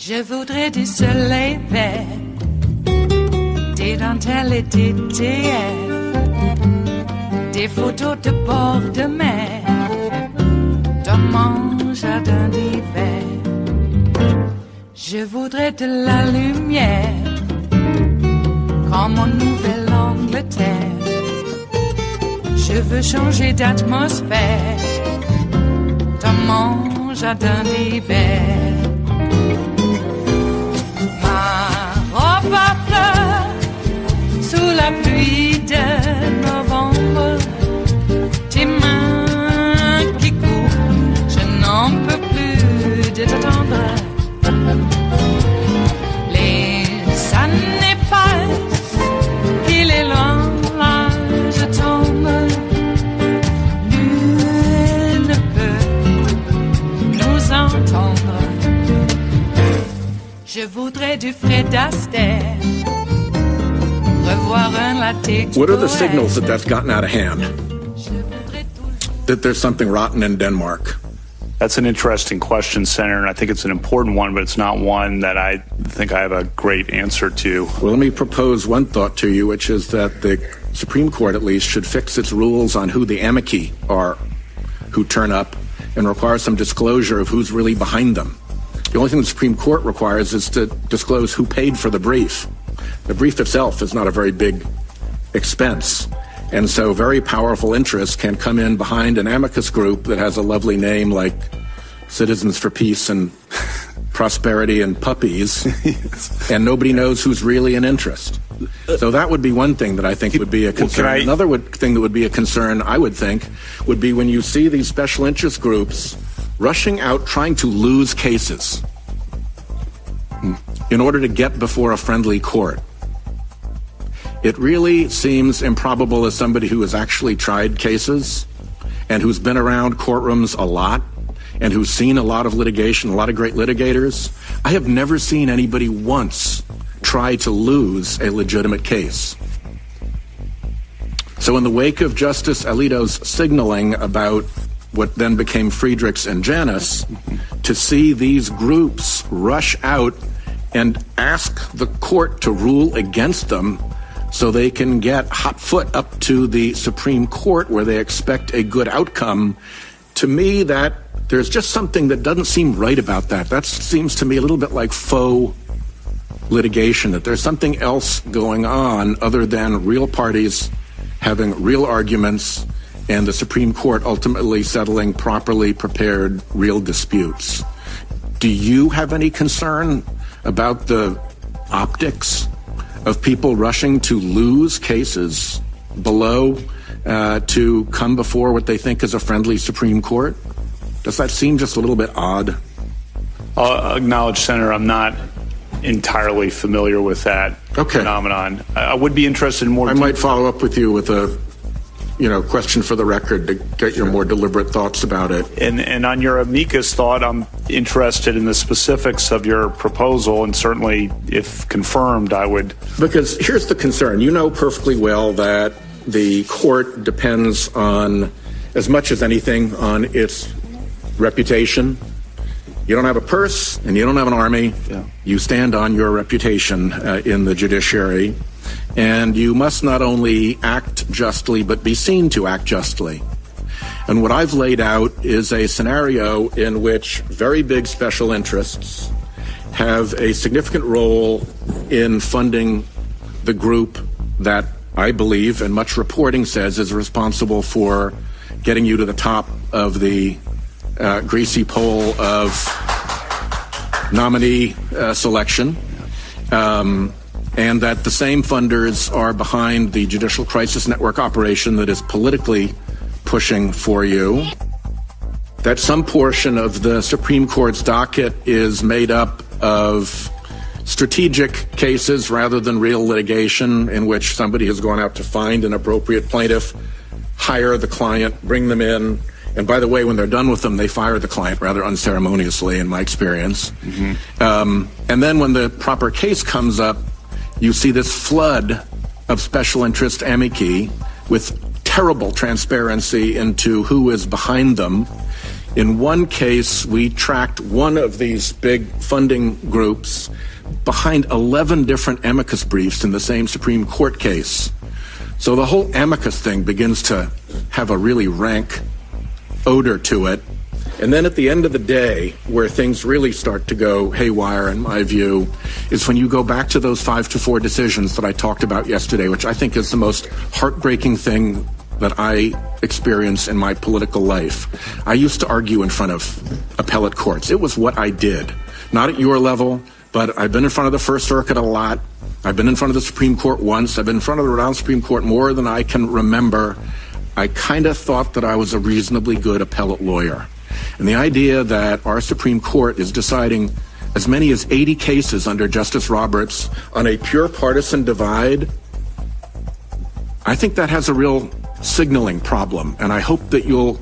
Je voudrais du soleil vert, des dentelles et des théâtres, des photos de bord de mer, dans mon jardin d'hiver. Je voudrais de la lumière, comme en Nouvelle-Angleterre. Je veux changer d'atmosphère, dans mon jardin d'hiver. Ma fleur, sous la pluie de novembre, tes mains qui courent, je n'en peux plus de t'attendre. Les années passent, qu'il est loin, là je tombe. Nul ne peut nous entendre. Je voudrais du Fred Astaire, revoir un latte. What are the signals that that's gotten out of hand? That there's something rotten in Denmark? That's an interesting question, Senator, and I think it's an important one, but it's not one that I think I have a great answer to. Well, let me propose one thought to you, which is that the Supreme Court, at least, should fix its rules on who the amici are who turn up and require some disclosure of who's really behind them. The only thing the Supreme Court requires is to disclose who paid for the brief. The brief itself is not a very big expense. And so very powerful interests can come in behind an amicus group that has a lovely name like Citizens for Peace and Prosperity and Puppies, and nobody knows who's really in interest. So that would be one thing that I think would be a concern. Another thing that would be a concern, I would think, would be when you see these special interest groups rushing out trying to lose cases in order to get before a friendly court. It really seems improbable as somebody who has actually tried cases and who's been around courtrooms a lot and who's seen a lot of litigation, a lot of great litigators. I have never seen anybody once try to lose a legitimate case. So in the wake of Justice Alito's signaling about what then became Friedrichs and Janus, to see these groups rush out and ask the court to rule against them so they can get hot foot up to the Supreme Court where they expect a good outcome, to me that there's just something that doesn't seem right about that. That seems to me a little bit like faux litigation, that there's something else going on other than real parties having real arguments and the Supreme Court ultimately settling properly prepared real disputes. Do you have any concern about the optics of people rushing to lose cases below to come before what they think is a friendly Supreme Court? Does that seem just a little bit odd? I'll acknowledge, Senator, I'm not entirely familiar with that phenomenon. I would be interested in more. I might follow up with you with a question for the record to get your more deliberate thoughts about it. And on your amicus thought, I'm interested in the specifics of your proposal, and certainly, if confirmed, I would. Because here's the concern. You know perfectly well that the court depends on, as much as anything, on its reputation. You don't have a purse and you don't have an army. Yeah. You stand on your reputation in the judiciary. And you must not only act justly, but be seen to act justly. And what I've laid out is a scenario in which very big special interests have a significant role in funding the group that I believe, and much reporting says, is responsible for getting you to the top of the greasy pole of nominee selection. And that the same funders are behind the Judicial Crisis Network operation that is politically pushing for you. That some portion of the Supreme Court's docket is made up of strategic cases rather than real litigation in which somebody has gone out to find an appropriate plaintiff hire the client, bring them in, and by the way, when they're done with them, they fire the client rather unceremoniously, in my experience. And then when the proper case comes up, you see this flood of special interest amici with terrible transparency into who is behind them. In one case, we tracked one of these big funding groups behind 11 different amicus briefs in the same Supreme Court case. So the whole amicus thing begins to have a really rank odor to it. And then at the end of the day, where things really start to go haywire, in my view, is when you go back to those 5-4 decisions that I talked about yesterday, which I think is the most heartbreaking thing that I experience in my political life. I used to argue in front of appellate courts. It was what I did. Not at your level, but I've been in front of the First Circuit a lot. I've been in front of the Supreme Court once. I've been in front of the Rhode Island Supreme Court more than I can remember. I kind of thought that I was a reasonably good appellate lawyer. And the idea that our Supreme Court is deciding as many as 80 cases under Justice Roberts on a pure partisan divide, I think that has a real signaling problem. And I hope that you'll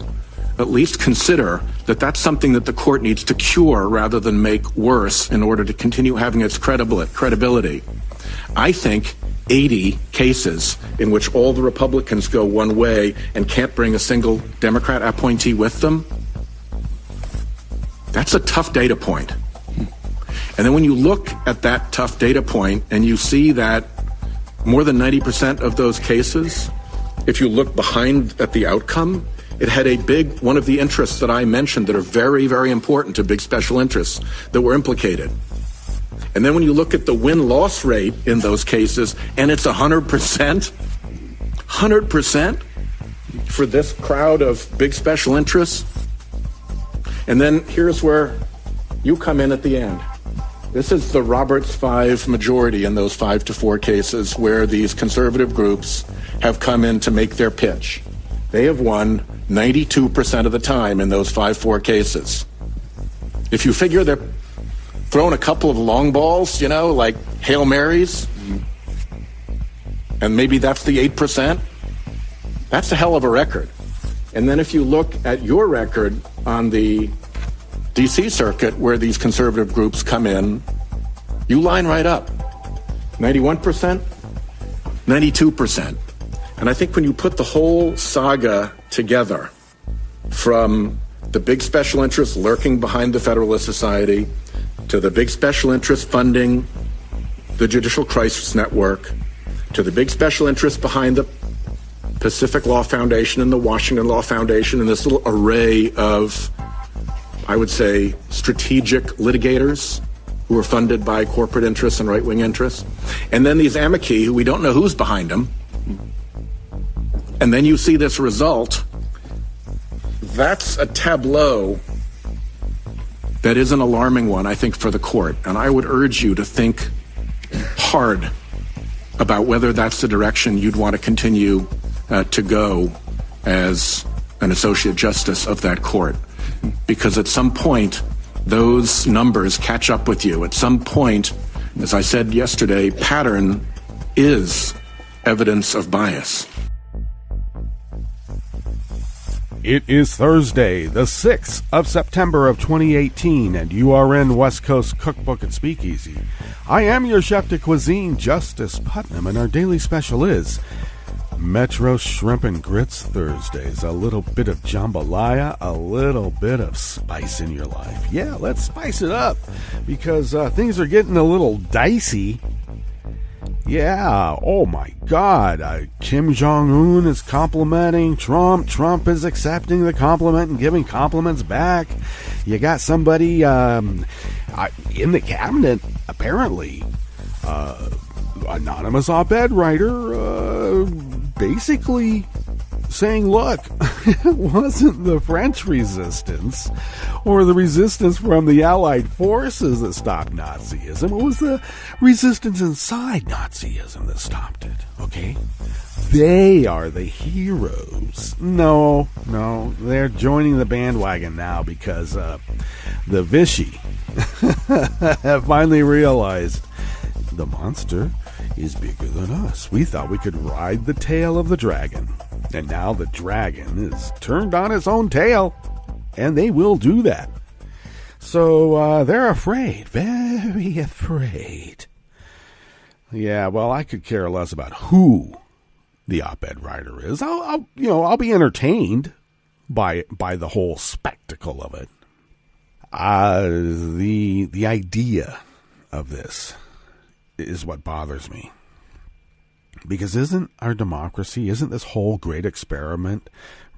at least consider that that's something that the court needs to cure rather than make worse in order to continue having its credibility. I think 80 cases in which all the Republicans go one way and can't bring a single Democrat appointee with them, that's a tough data point. And then when you look at that tough data point and you see that more than 90% of those cases, if you look behind at the outcome, it had a big, one of the interests that I mentioned that are very, very important to big special interests that were implicated. And then when you look at the win-loss rate in those cases, and it's 100% for this crowd of big special interests. And then here's where you come in at the end. This is the Roberts 5 majority in those 5-4 cases where these conservative groups have come in to make their pitch. They have won 92% of the time in those 5-4 cases. If you figure they're throwing a couple of long balls, you know, like Hail Marys, and maybe that's the 8%, that's a hell of a record. And then if you look at your record on the D.C. circuit where these conservative groups come in, you line right up. 91%, 92%. And I think when you put the whole saga together, from the big special interests lurking behind the Federalist Society to the big special interest funding the Judicial Crisis Network to the big special interests behind the Pacific Law Foundation and the Washington Law Foundation and this little array of, I would say, strategic litigators who are funded by corporate interests and right-wing interests. And then these amici who we don't know who's behind them. And then you see this result. That's a tableau that is an alarming one, I think, for the court. And I would urge you to think hard about whether that's the direction you'd want to continue to go as an associate justice of that court. Because at some point, those numbers catch up with you. At some point, as I said yesterday, pattern is evidence of bias. It is Thursday, the 6th of September of 2018, and you are in West Coast Cookbook and Speakeasy. I am your chef de cuisine, Justice Putnam, and our daily special is Metro Shrimp and Grits Thursdays. A little bit of jambalaya, a little bit of spice in your life. Yeah, let's spice it up, because things are getting a little dicey. Yeah, oh my God, Kim Jong-un is complimenting Trump. Trump is accepting the compliment and giving compliments back. You got somebody in the cabinet, apparently, anonymous op-ed writer, basically saying, look, it wasn't the French resistance or the resistance from the Allied forces that stopped Nazism. It was the resistance inside Nazism that stopped it, okay? They are the heroes. No, they're joining the bandwagon now because the Vichy have finally realized the monster is bigger than us. We thought we could ride the tail of the dragon. And now the dragon is turned on its own tail, and they will do that. So they're afraid, very afraid. Yeah, well, I could care less about who the op-ed writer is. I'll be entertained by the whole spectacle of it. The idea of this is what bothers me. Because isn't our democracy, isn't this whole great experiment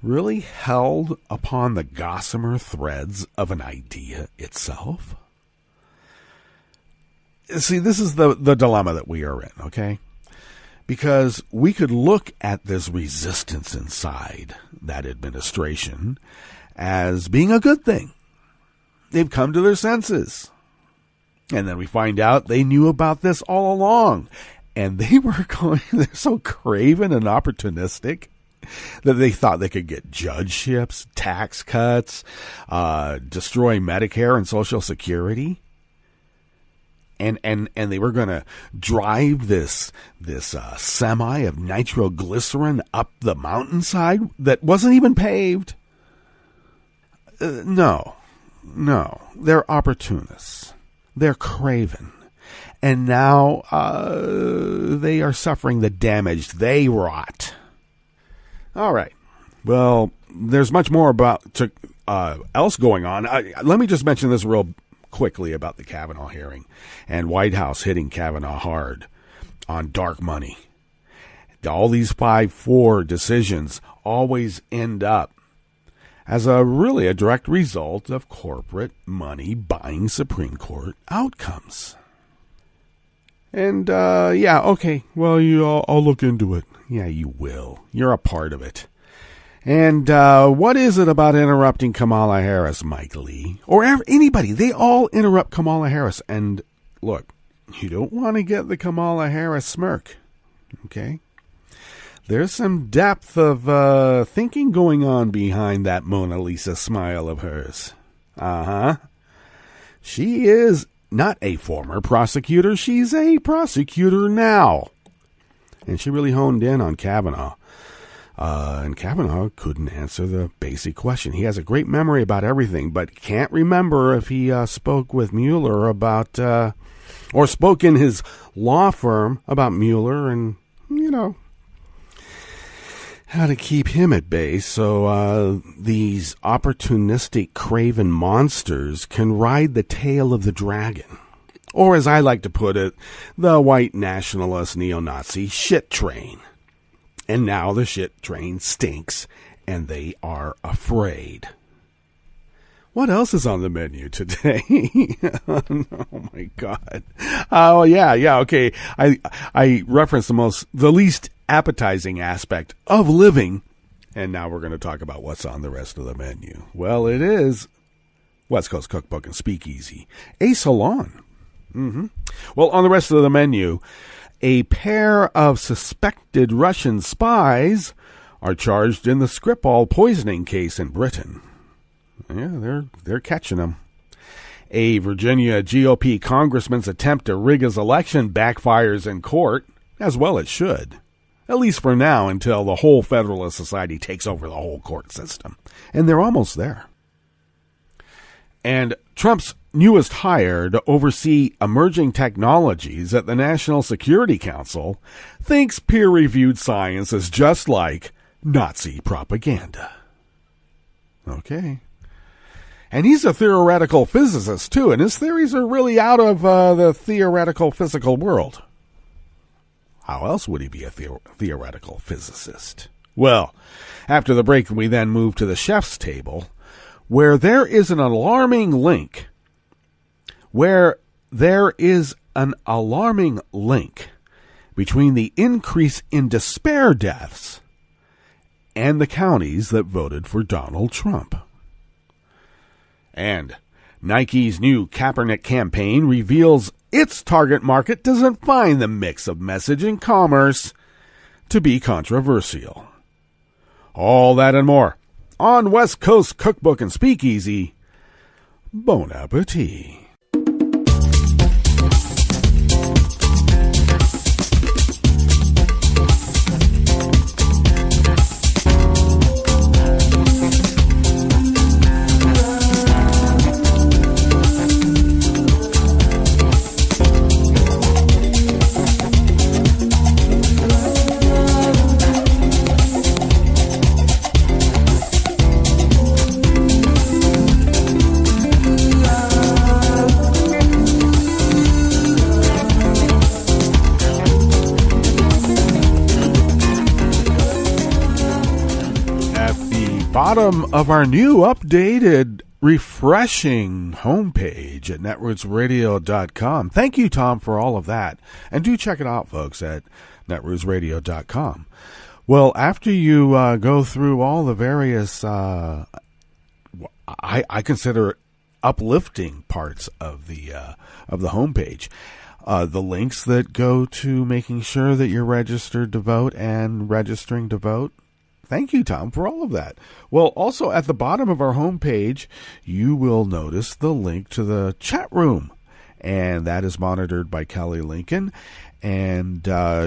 really held upon the gossamer threads of an idea itself? See, this is the dilemma that we are in, okay? Because we could look at this resistance inside that administration as being a good thing. They've come to their senses. And then we find out they knew about this all along. And they're so craven and opportunistic that they thought they could get judgeships, tax cuts, destroy Medicare and Social Security. And they were going to drive this semi of nitroglycerin up the mountainside that wasn't even paved. No, they're opportunists. They're craven. And now they are suffering the damage they wrought. All right. Well, there's much more else going on. Let me just mention this real quickly about the Kavanaugh hearing and Whitehouse hitting Kavanaugh hard on dark money. All these 5-4 decisions always end up as a direct result of corporate money buying Supreme Court outcomes. And, okay, well, I'll look into it. Yeah, you will. You're a part of it. And what is it about interrupting Kamala Harris, Mike Lee? Or anybody. They all interrupt Kamala Harris. And, look, you don't want to get the Kamala Harris smirk, okay? There's some depth of thinking going on behind that Mona Lisa smile of hers. She is not a former prosecutor. She's a prosecutor now. And she really honed in on Kavanaugh. And Kavanaugh couldn't answer the basic question. He has a great memory about everything, but can't remember if he spoke with Mueller about, or spoke in his law firm about Mueller and, how to keep him at bay so these opportunistic, craven monsters can ride the tail of the dragon. Or, as I like to put it, the white nationalist neo-Nazi shit train. And now the shit train stinks, and they are afraid. What else is on the menu today? Oh my God. Oh yeah, okay. I referenced the least appetizing aspect of living, and now we're going to talk about what's on the rest of the menu. Well, it is West Coast Cookbook and Speakeasy, a salon. Well, on the rest of the menu, a pair of suspected Russian spies are charged in the Skripal poisoning case in Britain. Yeah, they're catching them. A Virginia GOP congressman's attempt to rig his election backfires in court, as well it should. At least for now, until the whole Federalist Society takes over the whole court system. And they're almost there. And Trump's newest hire to oversee emerging technologies at the National Security Council thinks peer-reviewed science is just like Nazi propaganda. Okay. And he's a theoretical physicist, too, and his theories are really out of the theoretical physical world. How else would he be a theoretical physicist? Well, after the break, we then move to the chef's table, where there is an alarming link between the increase in despair deaths and the counties that voted for Donald Trump. And Nike's new Kaepernick campaign reveals its target market doesn't find the mix of message and commerce to be controversial. All that and more on West Coast Cookbook and Speakeasy. Bon appetit. bottom of our new updated refreshing homepage at netrootsradio.com. Thank you, Tom, for all of that. And do check it out, folks, at netrootsradio.com. Well, after you go through all the various, I consider it uplifting parts of the homepage, the links that go to making sure that you're registered to vote and registering to vote. Thank you, Tom, for all of that. Well, also at the bottom of our homepage, you will notice the link to the chat room, and that is monitored by Kelly Lincoln, and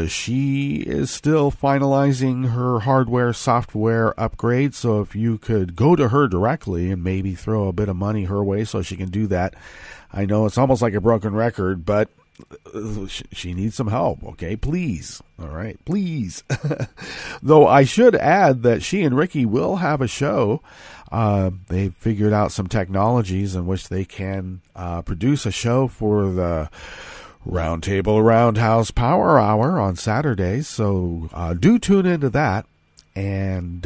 she is still finalizing her hardware, software upgrade, so if you could go to her directly and maybe throw a bit of money her way so she can do that. I know it's almost like a broken record, but she needs some help, okay? Please. All right, please. Though I should add that she and Ricky will have a show. They've figured out some technologies in which they can produce a show for the Roundtable Roundhouse Power Hour on Saturdays. So do tune into that. And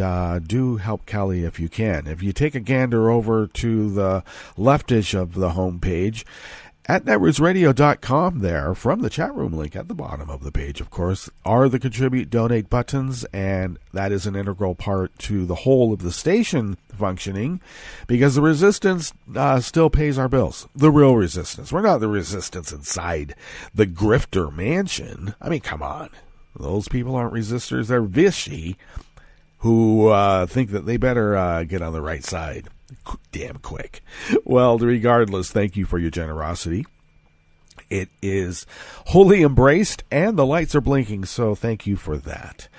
do help Kelly if you can. If you take a gander over to the leftish of the homepage, at netrootsradio.com there, from the chat room link at the bottom of the page, of course, are the contribute donate buttons, and that is an integral part to the whole of the station functioning, because the resistance still pays our bills. The real resistance. We're not the resistance inside the grifter mansion. I mean, come on. Those people aren't resistors. They're Vichy who think that they better get on the right side damn quick. Well, regardless, thank you for your generosity. It is wholly embraced, and the lights are blinking, so thank you for that.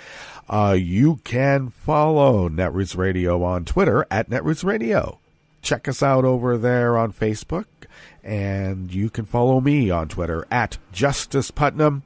You can follow Netroots Radio on Twitter at Netroots Radio. Check us out over there on Facebook, and you can follow me on Twitter at Justice Putnam.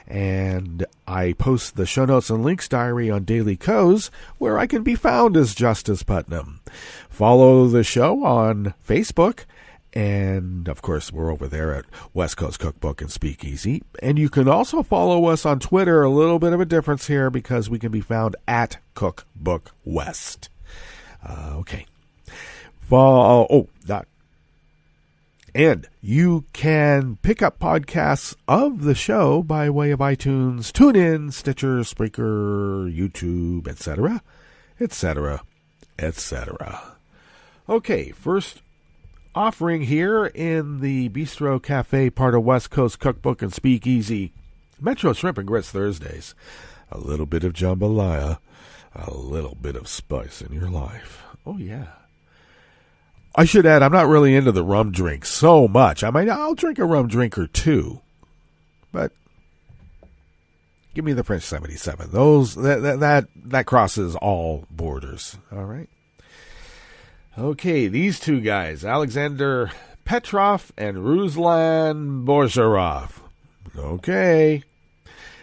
And I post the show notes and links diary on Daily Co's, where I can be found as Justice Putnam. Follow the show on Facebook, and of course we're over there at West Coast Cookbook and Speakeasy. And you can also follow us on Twitter. A little bit of a difference here, because we can be found at Cookbook West. Okay. And you can pick up podcasts of the show by way of iTunes, TuneIn, Stitcher, Spreaker, YouTube, etc., etc., etc. Okay, first offering here in the Bistro Cafe, part of West Coast Cookbook and Speakeasy, Metro Shrimp and Grits Thursdays. A little bit of jambalaya, a little bit of spice in your life. Oh, yeah. I should add, I'm not really into the rum drink so much. I'll drink a rum drink or two, but give me the French 77. That crosses all borders. All right. Okay, these two guys, Alexander Petrov and Ruslan Borsharov. Okay.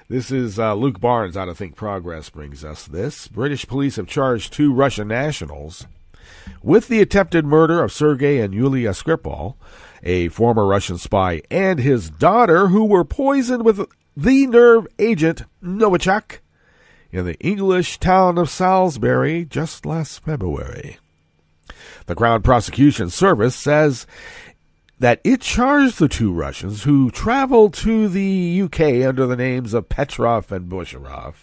This is Luke Barnes out of Think Progress brings us this. British police have charged 2 Russian nationals with the attempted murder of Sergei and Yulia Skripal, a former Russian spy, and his daughter, who were poisoned with the nerve agent Novichok in the English town of Salisbury just last February. The Crown Prosecution Service says that it charged the 2 Russians who traveled to the UK under the names of Petrov and Borsharov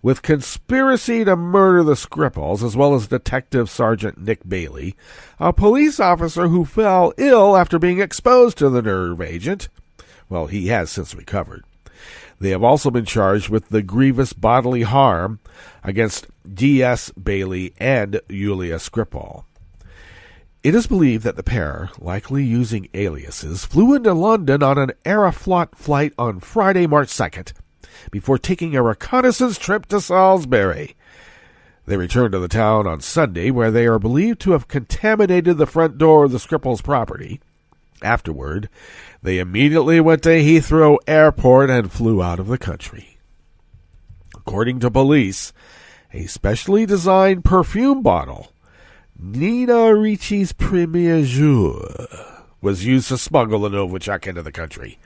with conspiracy to murder the Skripals, as well as Detective Sergeant Nick Bailey, a police officer who fell ill after being exposed to the nerve agent. Well, he has since recovered. They have also been charged with the grievous bodily harm against D.S. Bailey and Yulia Skripal. It is believed that the pair, likely using aliases, flew into London on an Aeroflot flight on Friday, March 2nd, before taking a reconnaissance trip to Salisbury. They returned to the town on Sunday, where they are believed to have contaminated the front door of the Skripals' property. Afterward, they immediately went to Heathrow Airport and flew out of the country. According to police, a specially designed perfume bottle, Nina Ricci's Premier Jour, was used to smuggle the Novichok into the country.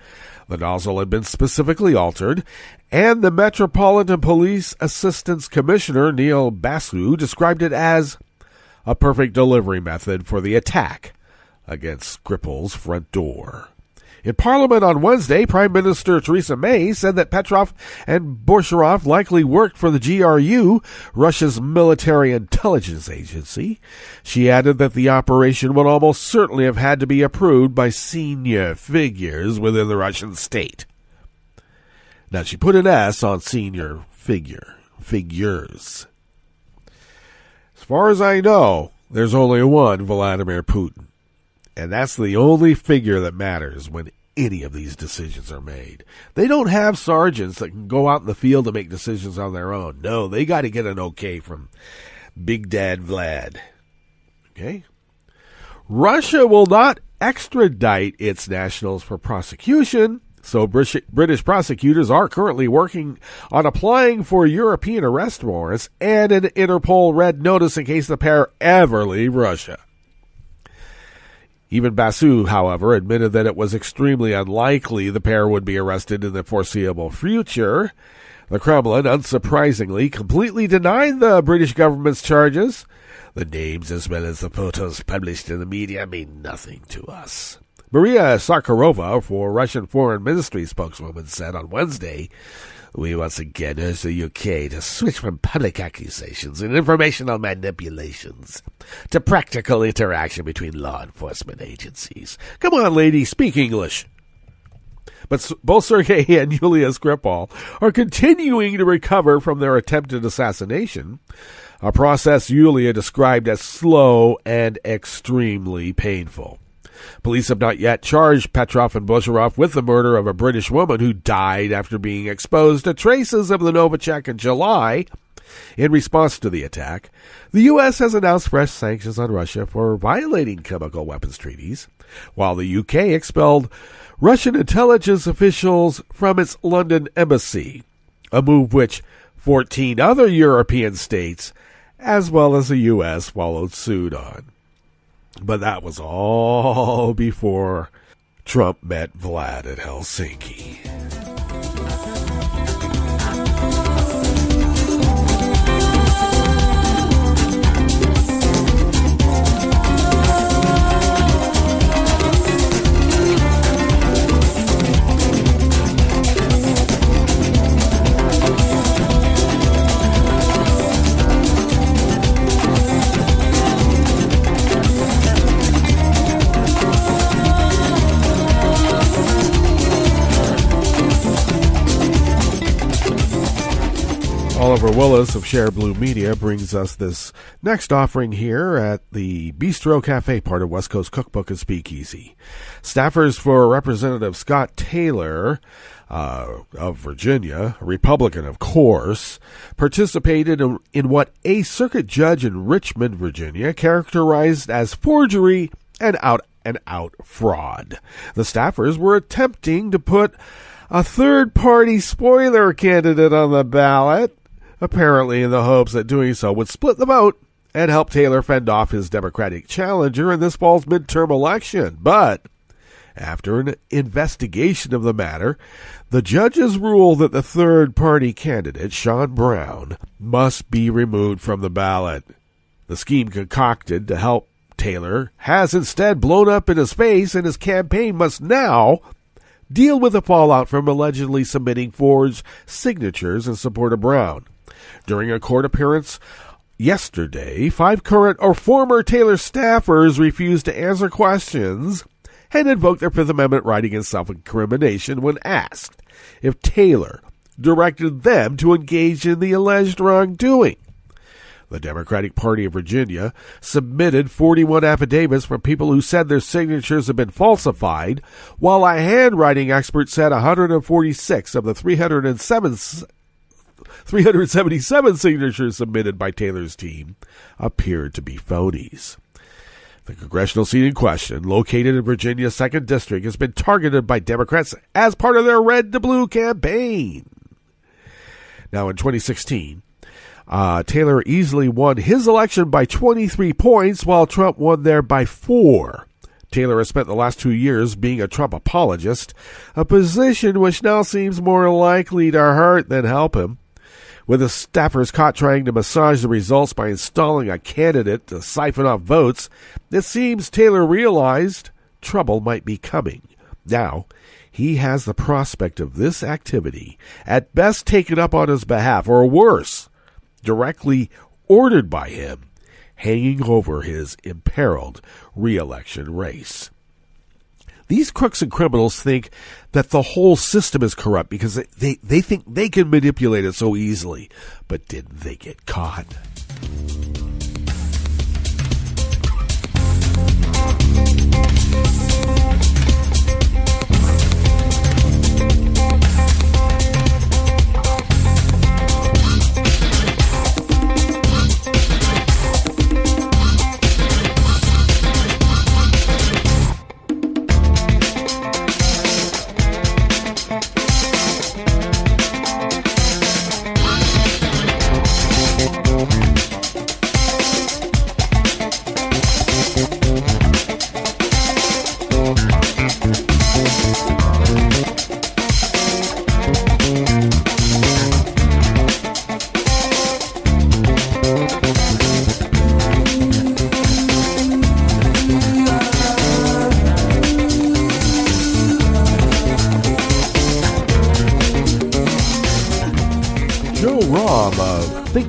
The nozzle had been specifically altered, and the Metropolitan Police Assistance Commissioner, Neil Basu, described it as a perfect delivery method for the attack against Skripal's front door. In Parliament on Wednesday, Prime Minister Theresa May said that Petrov and Bolsharov likely worked for the GRU, Russia's military intelligence agency. She added that the operation would almost certainly have had to be approved by senior figures within the Russian state. Now, she put an S on senior figures. As far as I know, there's only one Vladimir Putin. And that's the only figure that matters when any of these decisions are made. They don't have sergeants that can go out in the field and make decisions on their own. No, they got to get an okay from Big Dad Vlad. Okay? Russia will not extradite its nationals for prosecution, so British prosecutors are currently working on applying for European arrest warrants and an Interpol red notice in case the pair ever leave Russia. Even Basu, however, admitted that it was extremely unlikely the pair would be arrested in the foreseeable future. The Kremlin, unsurprisingly, completely denied the British government's charges. The names as well as the photos published in the media mean nothing to us. Maria Sakharova, for Russian Foreign Ministry spokeswoman, said on Wednesday, "We once again urge the UK to switch from public accusations and informational manipulations to practical interaction between law enforcement agencies." Come on, lady, speak English. But both Sergei and Yulia Skripal are continuing to recover from their attempted assassination, a process Yulia described as slow and extremely painful. Police have not yet charged Petrov and Bolsharov with the murder of a British woman who died after being exposed to traces of the Novichok in July. In response to the attack, the U.S. has announced fresh sanctions on Russia for violating chemical weapons treaties, while the U.K. expelled Russian intelligence officials from its London embassy, a move which 14 other European states, as well as the U.S., followed suit on. But that was all before Trump met Vlad at Helsinki. Oliver Willis of Share Blue Media brings us this next offering here at the Bistro Cafe, part of West Coast Cookbook and Speakeasy. Staffers for Representative Scott Taylor of Virginia, a Republican of course, participated in what a circuit judge in Richmond, Virginia, characterized as forgery and out-and-out fraud. The staffers were attempting to put a third-party spoiler candidate on the ballot, apparently in the hopes that doing so would split the vote and help Taylor fend off his Democratic challenger in this fall's midterm election. But after an investigation of the matter, the judges ruled that the third-party candidate, Sean Brown, must be removed from the ballot. The scheme concocted to help Taylor has instead blown up in his face, and his campaign must now deal with the fallout from allegedly submitting forged signatures in support of Brown. During a court appearance yesterday, 5 current or former Taylor staffers refused to answer questions and invoked their Fifth Amendment right against self-incrimination when asked if Taylor directed them to engage in the alleged wrongdoing. The Democratic Party of Virginia submitted 41 affidavits from people who said their signatures had been falsified, while a handwriting expert said 146 of the 377 signatures submitted by Taylor's team appeared to be phonies. The congressional seat in question, located in Virginia's 2nd District, has been targeted by Democrats as part of their Red to Blue campaign. Now, in 2016, Taylor easily won his election by 23 points, while Trump won there by 4. Taylor has spent the last 2 years being a Trump apologist, a position which now seems more likely to hurt than help him. With his staffers caught trying to massage the results by installing a candidate to siphon off votes, it seems Taylor realized trouble might be coming. Now, he has the prospect of this activity, at best taken up on his behalf, or worse, directly ordered by him, hanging over his imperiled re-election race. These crooks and criminals think that the whole system is corrupt because they think they can manipulate it so easily. But didn't they get caught?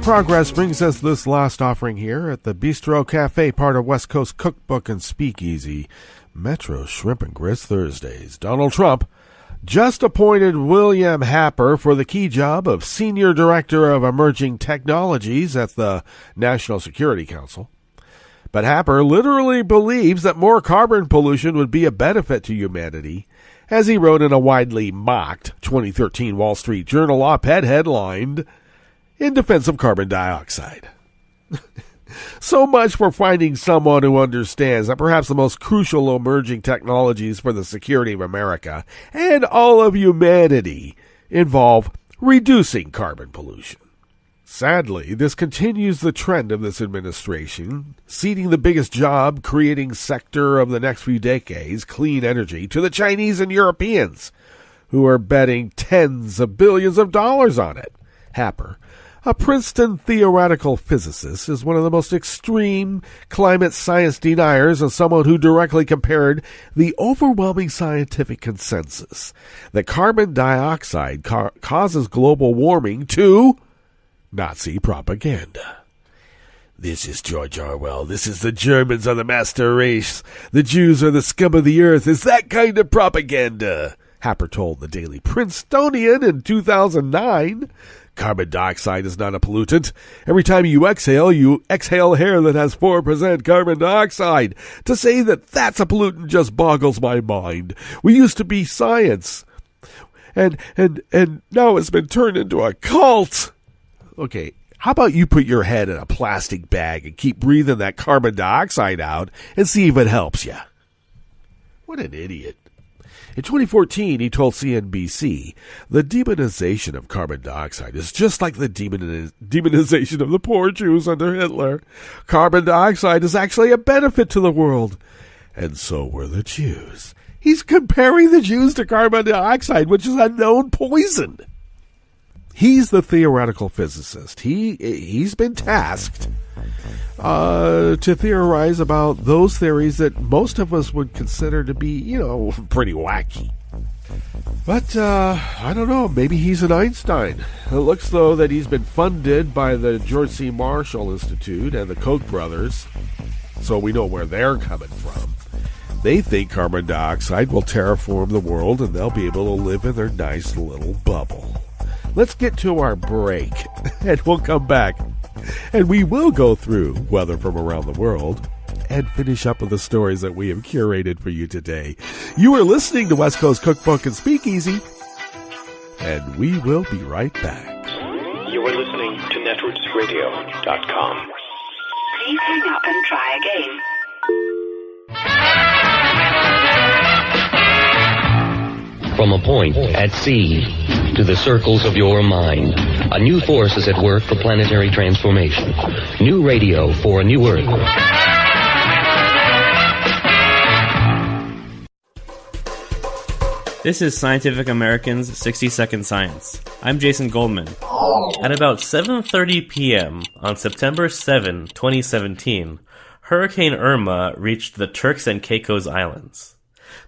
Progress brings us this last offering here at the Bistro Cafe, part of West Coast Cookbook and Speakeasy. Metro Shrimp and Grits Thursdays. Donald Trump just appointed William Happer for the key job of Senior Director of Emerging Technologies at the National Security Council. But Happer literally believes that more carbon pollution would be a benefit to humanity, as he wrote in a widely mocked 2013 Wall Street Journal op-ed headlined, "In defense of carbon dioxide." So much for finding someone who understands that perhaps the most crucial emerging technologies for the security of America and all of humanity involve reducing carbon pollution. Sadly, this continues the trend of this administration, ceding the biggest job-creating sector of the next few decades, clean energy, to the Chinese and Europeans, who are betting tens of billions of dollars on it. Happer, a Princeton theoretical physicist, is one of the most extreme climate science deniers and someone who directly compared the overwhelming scientific consensus that carbon dioxide causes global warming to Nazi propaganda. "This is George Orwell. This is the Germans are the master race. The Jews are the scum of the earth. It's that kind of propaganda," Happer told the Daily Princetonian in 2009. "Carbon dioxide is not a pollutant. Every time you exhale air that has 4% carbon dioxide. To say that that's a pollutant just boggles my mind. We used to be science, and now it's been turned into a cult." Okay, how about you put your head in a plastic bag and keep breathing that carbon dioxide out and see if it helps you? What an idiot. In 2014, he told CNBC, "The demonization of carbon dioxide is just like the demonization of the poor Jews under Hitler. Carbon dioxide is actually a benefit to the world. And so were the Jews." He's comparing the Jews to carbon dioxide, which is a known poison. He's the theoretical physicist. He's been tasked to theorize about those theories that most of us would consider to be, pretty wacky. But, I don't know, maybe he's an Einstein. It looks, though, that he's been funded by the George C. Marshall Institute and the Koch brothers, so we know where they're coming from. They think carbon dioxide will terraform the world and they'll be able to live in their nice little bubble. Let's get to our break, and we'll come back, and we will go through weather from around the world and finish up with the stories that we have curated for you today. You are listening to West Coast Cookbook and Speakeasy, and we will be right back. You are listening to netrootsradio.com. Please hang up and try again. From a point at sea to the circles of your mind, a new force is at work for planetary transformation. New radio for a new Earth. This is Scientific American's 60-Second Science. I'm Jason Goldman. At about 7:30 p.m. on September 7, 2017, Hurricane Irma reached the Turks and Caicos Islands.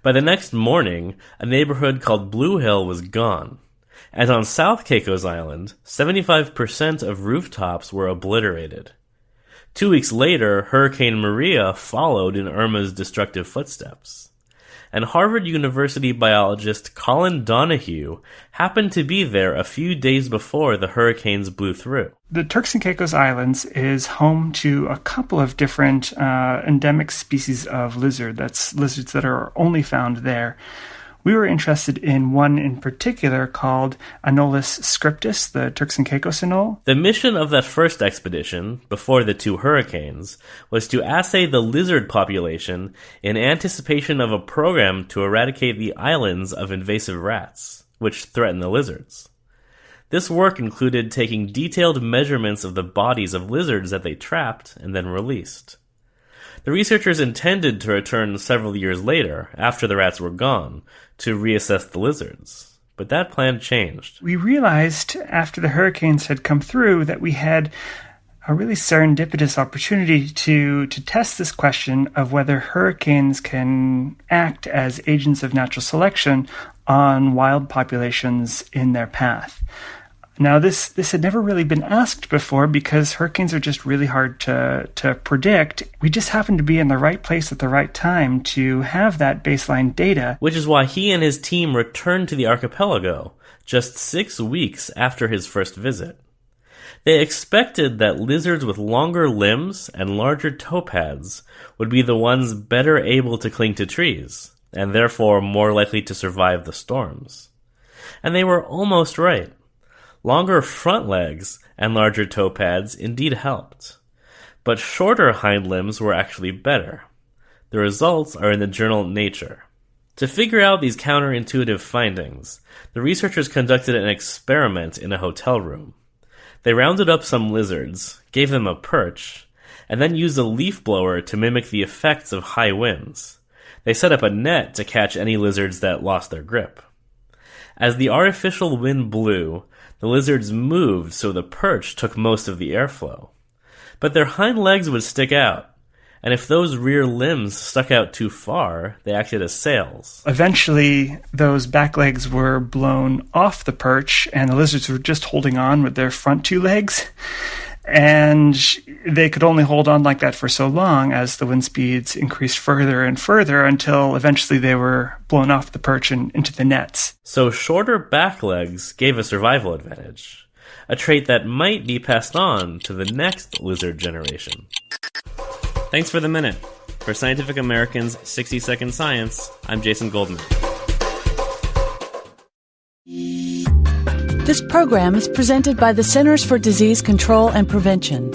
By the next morning, a neighborhood called Blue Hill was gone. And on South Caicos Island, 75% of rooftops were obliterated. 2 weeks later, Hurricane Maria followed in Irma's destructive footsteps. And Harvard University biologist Colin Donahue happened to be there a few days before the hurricanes blew through. The Turks and Caicos Islands is home to a couple of different endemic species of lizard. That's lizards that are only found there. We were interested in one in particular called Anolis scriptus, the Turks and Caicos anole. The mission of that first expedition, before the two hurricanes, was to assay the lizard population in anticipation of a program to eradicate the islands of invasive rats, which threaten the lizards. This work included taking detailed measurements of the bodies of lizards that they trapped and then released. The researchers intended to return several years later, after the rats were gone, to reassess the lizards. But that plan changed. We realized after the hurricanes had come through that we had a really serendipitous opportunity to test this question of whether hurricanes can act as agents of natural selection on wild populations in their path. Now, this had never really been asked before because hurricanes are just really hard to predict. We just happened to be in the right place at the right time to have that baseline data. Which is why he and his team returned to the archipelago just 6 weeks after his first visit. They expected that lizards with longer limbs and larger toe pads would be the ones better able to cling to trees, and therefore more likely to survive the storms. And they were almost right. Longer front legs and larger toe pads indeed helped, but shorter hind limbs were actually better. The results are in the journal Nature. To figure out these counterintuitive findings, the researchers conducted an experiment in a hotel room. They rounded up some lizards, gave them a perch, and then used a leaf blower to mimic the effects of high winds. They set up a net to catch any lizards that lost their grip. As the artificial wind blew, the lizards moved so the perch took most of the airflow. But their hind legs would stick out, and if those rear limbs stuck out too far, they acted as sails. Eventually, those back legs were blown off the perch, and the lizards were just holding on with their front two legs. And they could only hold on like that for so long as the wind speeds increased further and further until eventually they were blown off the perch and into the nets. So shorter back legs gave a survival advantage, a trait that might be passed on to the next lizard generation. Thanks for the minute. For Scientific American's 60-Second Science, I'm Jason Goldman. This program is presented by the Centers for Disease Control and Prevention.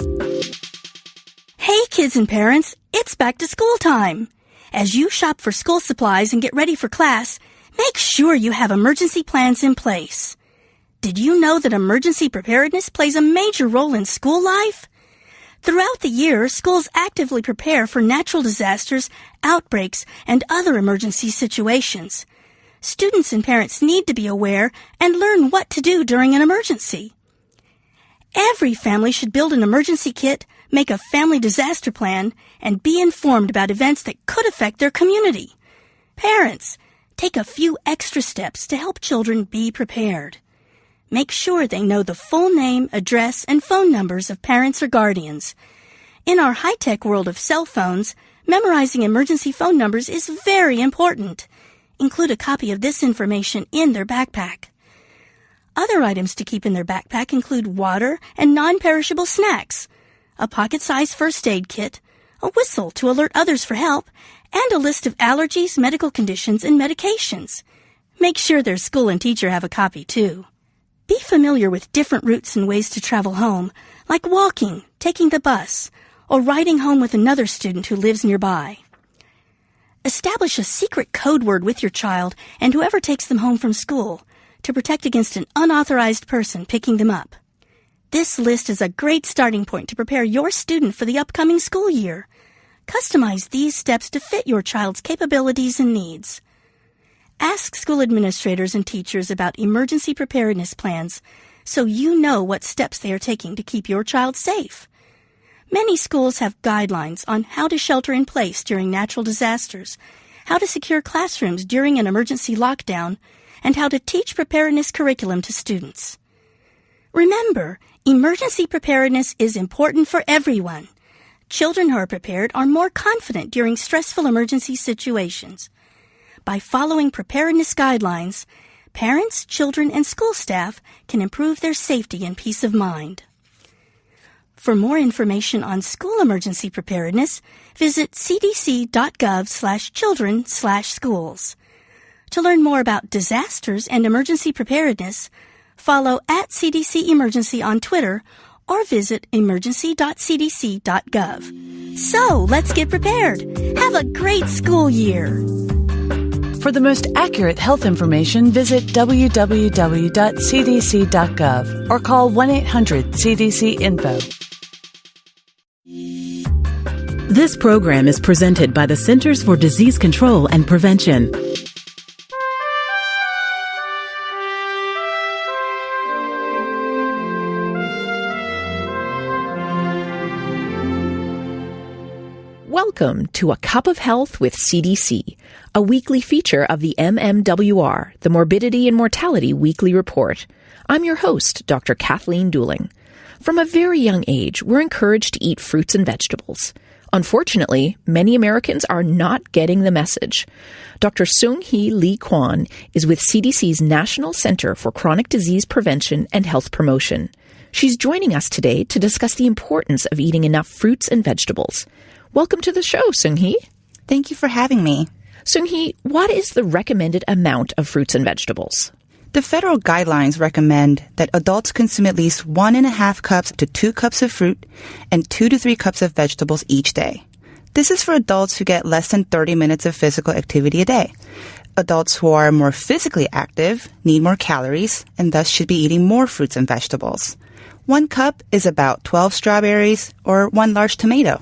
Hey kids and parents, it's back to school time. As you shop for school supplies and get ready for class, make sure you have emergency plans in place. Did you know that emergency preparedness plays a major role in school life? Throughout the year, schools actively prepare for natural disasters, outbreaks, and other emergency situations. Students and parents need to be aware and learn what to do during an emergency. Every family should build an emergency kit, make a family disaster plan, and be informed about events that could affect their community. Parents, take a few extra steps to help children be prepared. Make sure they know the full name, address, and phone numbers of parents or guardians. In our high-tech world of cell phones, memorizing emergency phone numbers is very important. Include a copy of this information in their backpack. Other items to keep in their backpack include water and non-perishable snacks, a pocket-sized first aid kit, a whistle to alert others for help, and a list of allergies, medical conditions, and medications. Make sure their school and teacher have a copy, too. Be familiar with different routes and ways to travel home, like walking, taking the bus, or riding home with another student who lives nearby. Establish a secret code word with your child and whoever takes them home from school to protect against an unauthorized person picking them up. This list is a great starting point to prepare your student for the upcoming school year. Customize these steps to fit your child's capabilities and needs. Ask school administrators and teachers about emergency preparedness plans so you know what steps they are taking to keep your child safe. Many schools have guidelines on how to shelter in place during natural disasters, how to secure classrooms during an emergency lockdown, and how to teach preparedness curriculum to students. Remember, emergency preparedness is important for everyone. Children who are prepared are more confident during stressful emergency situations. By following preparedness guidelines, parents, children, and school staff can improve their safety and peace of mind. For more information on school emergency preparedness, visit cdc.gov/children/schools. To learn more about disasters and emergency preparedness, follow @CDC Emergency on Twitter or visit emergency.cdc.gov. So, let's get prepared. Have a great school year. For the most accurate health information, visit www.cdc.gov or call 1-800-CDC-INFO. This program is presented by the Centers for Disease Control and Prevention. Welcome to A Cup of Health with CDC, a weekly feature of the MMWR, the Morbidity and Mortality Weekly Report. I'm your host, Dr. Kathleen Dooling. From a very young age, we're encouraged to eat fruits and vegetables. Unfortunately, many Americans are not getting the message. Dr. Seung-Hee Lee Kwan is with CDC's National Center for Chronic Disease Prevention and Health Promotion. She's joining us today to discuss the importance of eating enough fruits and vegetables. Welcome to the show, Seung-Hee. Thank you for having me. Seung-Hee, what is the recommended amount of fruits and vegetables? The federal guidelines recommend that adults consume at least 1.5 cups to 2 cups of fruit and 2 to 3 cups of vegetables each day. This is for adults who get less than 30 minutes of physical activity a day. Adults who are more physically active need more calories and thus should be eating more fruits and vegetables. 1 cup is about 12 strawberries or 1 large tomato.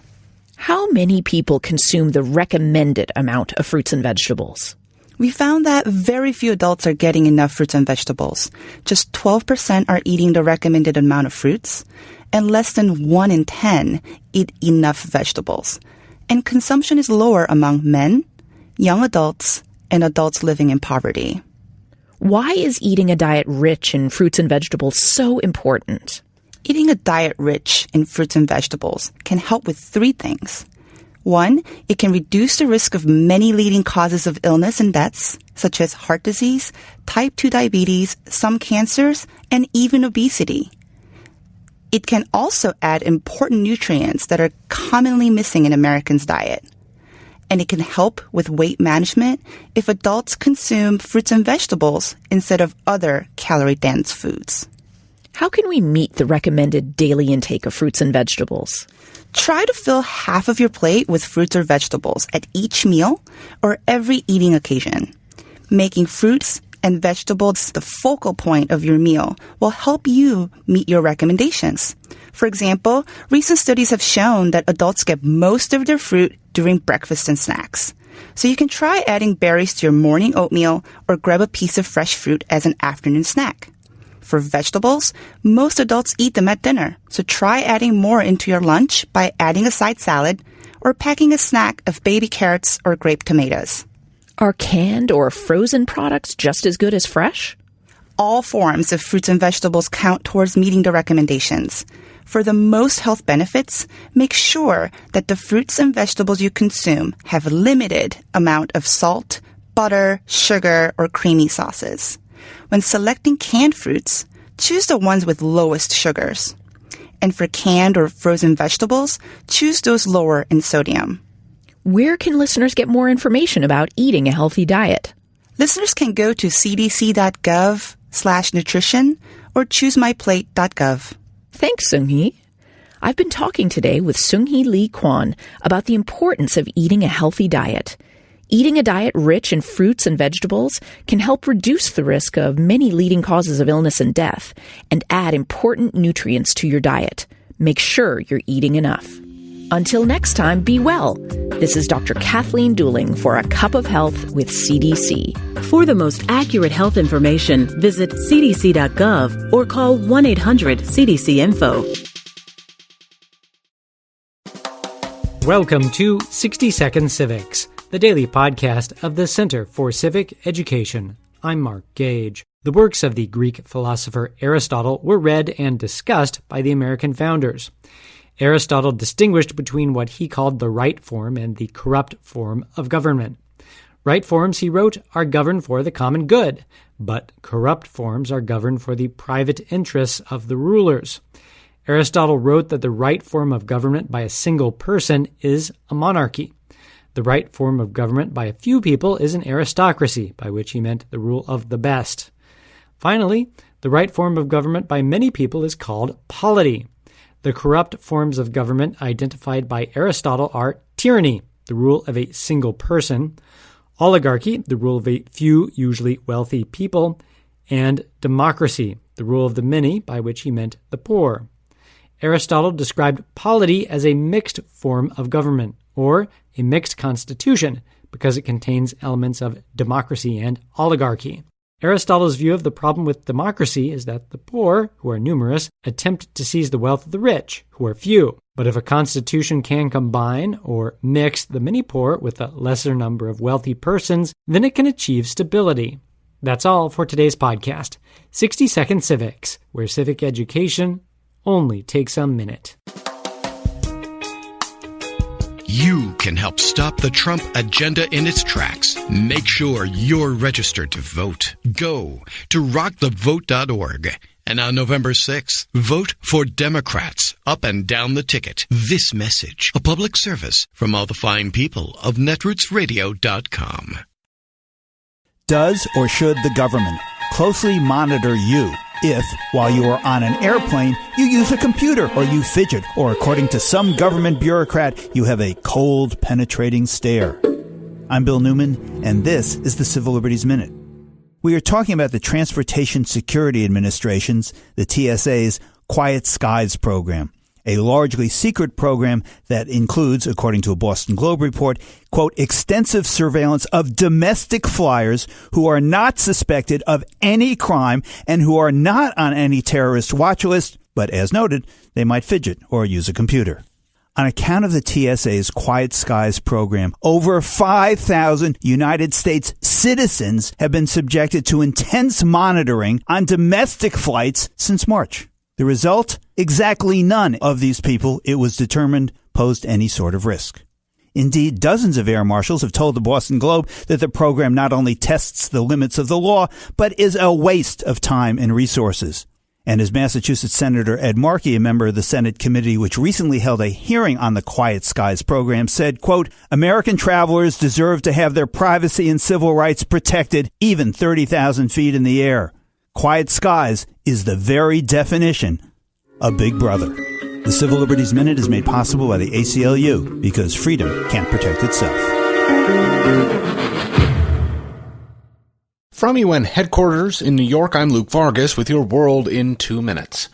How many people consume the recommended amount of fruits and vegetables? We found that very few adults are getting enough fruits and vegetables. Just 12% are eating the recommended amount of fruits, and less than 1 in 10 eat enough vegetables. And consumption is lower among men, young adults, and adults living in poverty. Why is eating a diet rich in fruits and vegetables so important? Eating a diet rich in fruits and vegetables can help with 3 things. 1, it can reduce the risk of many leading causes of illness and deaths, such as heart disease, type 2 diabetes, some cancers, and even obesity. It can also add important nutrients that are commonly missing in Americans' diet. And it can help with weight management if adults consume fruits and vegetables instead of other calorie-dense foods. How can we meet the recommended daily intake of fruits and vegetables? Try to fill half of your plate with fruits or vegetables at each meal or every eating occasion. Making fruits and vegetables the focal point of your meal will help you meet your recommendations. For example, recent studies have shown that adults get most of their fruit during breakfast and snacks. So you can try adding berries to your morning oatmeal or grab a piece of fresh fruit as an afternoon snack. For vegetables, most adults eat them at dinner, so try adding more into your lunch by adding a side salad or packing a snack of baby carrots or grape tomatoes. Are canned or frozen products just as good as fresh? All forms of fruits and vegetables count towards meeting the recommendations. For the most health benefits, make sure that the fruits and vegetables you consume have a limited amount of salt, butter, sugar, or creamy sauces. When selecting canned fruits, choose the ones with lowest sugars. And for canned or frozen vegetables, choose those lower in sodium. Where can listeners get more information about eating a healthy diet? Listeners can go to cdc.gov/nutrition or choosemyplate.gov. Thanks, Seung-Hee. I've been talking today with Seung-Hee Lee Kwan about the importance of eating a healthy diet. Eating a diet rich in fruits and vegetables can help reduce the risk of many leading causes of illness and death and add important nutrients to your diet. Make sure you're eating enough. Until next time, be well. This is Dr. Kathleen Dooling for A Cup of Health with CDC. For the most accurate health information, visit cdc.gov or call 1-800-CDC-INFO. Welcome to 60 Second Civics, the daily podcast of the Center for Civic Education. I'm Mark Gage. The works of the Greek philosopher Aristotle were read and discussed by the American founders. Aristotle distinguished between what he called the right form and the corrupt form of government. Right forms, he wrote, are governed for the common good, but corrupt forms are governed for the private interests of the rulers. Aristotle wrote that the right form of government by a single person is a monarchy. The right form of government by a few people is an aristocracy, by which he meant the rule of the best. Finally, the right form of government by many people is called polity. The corrupt forms of government identified by Aristotle are tyranny, the rule of a single person, oligarchy, the rule of a few, usually wealthy people, and democracy, the rule of the many, by which he meant the poor. Aristotle described polity as a mixed form of government, or a mixed constitution, because it contains elements of democracy and oligarchy. Aristotle's view of the problem with democracy is that the poor, who are numerous, attempt to seize the wealth of the rich, who are few. But if a constitution can combine or mix the many poor with a lesser number of wealthy persons, then it can achieve stability. That's all for today's podcast, 60 Second Civics, where civic education only takes a minute. You can help stop the Trump agenda in its tracks. Make sure you're registered to vote. Go to rockthevote.org. And on November 6th, vote for Democrats up and down the ticket. This message, a public service from all the fine people of netrootsradio.com. Does or should the government closely monitor you if, while you are on an airplane, you use a computer or you fidget, or according to some government bureaucrat, you have a cold, penetrating stare? I'm Bill Newman, and this is the Civil Liberties Minute. We are talking about the Transportation Security Administration's, the TSA's, Quiet Skies program, a largely secret program that includes, according to a Boston Globe report, quote, extensive surveillance of domestic flyers who are not suspected of any crime and who are not on any terrorist watch list, but as noted, they might fidget or use a computer. On account of the TSA's Quiet Skies program, over 5,000 United States citizens have been subjected to intense monitoring on domestic flights since March. The result? Exactly none of these people, it was determined, posed any sort of risk. Indeed, dozens of air marshals have told the Boston Globe that the program not only tests the limits of the law, but is a waste of time and resources. And as Massachusetts Senator Ed Markey, a member of the Senate committee which recently held a hearing on the Quiet Skies program, said, quote, American travelers deserve to have their privacy and civil rights protected even 30,000 feet in the air. Quiet Skies is the very definition of Big Brother. The Civil Liberties Minute is made possible by the ACLU because freedom can't protect itself. From UN headquarters in New York, I'm Luke Vargas with your World in 2 minutes.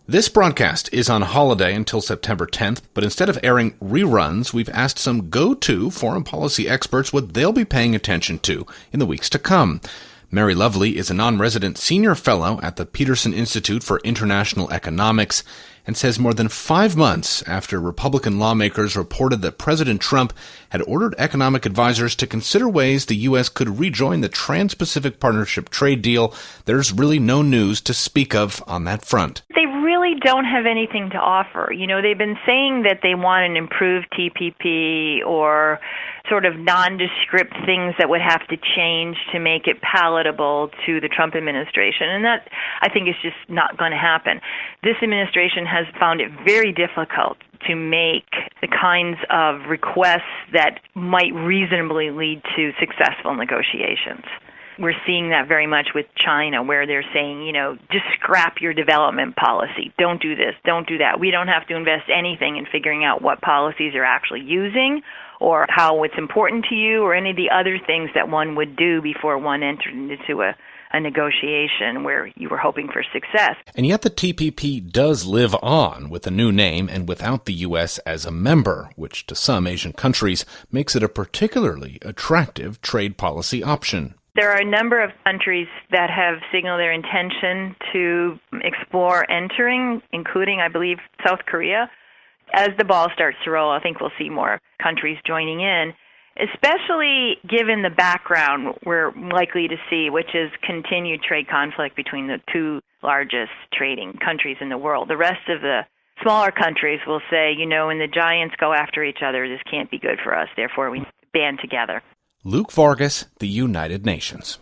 This broadcast is on holiday until September 10th, but instead of airing reruns, we've asked some go-to foreign policy experts what they'll be paying attention to in the weeks to come. Mary Lovely is a non-resident senior fellow at the Peterson Institute for International Economics and says more than 5 months after Republican lawmakers reported that President Trump had ordered economic advisors to consider ways the U.S. could rejoin the Trans-Pacific Partnership trade deal, there's really no news to speak of on that front. They really don't have anything to offer. You know, they've been saying that they want an improved TPP or sort of nondescript things that would have to change to make it palatable to the Trump administration. And that, I think, is just not going to happen. This administration has found it very difficult to make the kinds of requests that might reasonably lead to successful negotiations. We're seeing that very much with China, where they're saying, you know, just scrap your development policy. Don't do this. Don't do that. We don't have to invest anything in figuring out what policies you're actually using or how it's important to you or any of the other things that one would do before one entered into a a negotiation where you were hoping for success. And yet the TPP does live on with a new name and without the U.S. as a member, which to some Asian countries makes it a particularly attractive trade policy option. There are a number of countries that have signaled their intention to explore entering, including, I believe, South Korea. As the ball starts to roll, I think we'll see more countries joining in, especially given the background we're likely to see, which is continued trade conflict between the two largest trading countries in the world. The rest of the smaller countries will say, when the giants go after each other, this can't be good for us, therefore we need to band together. Luke Vargas, The United Nations.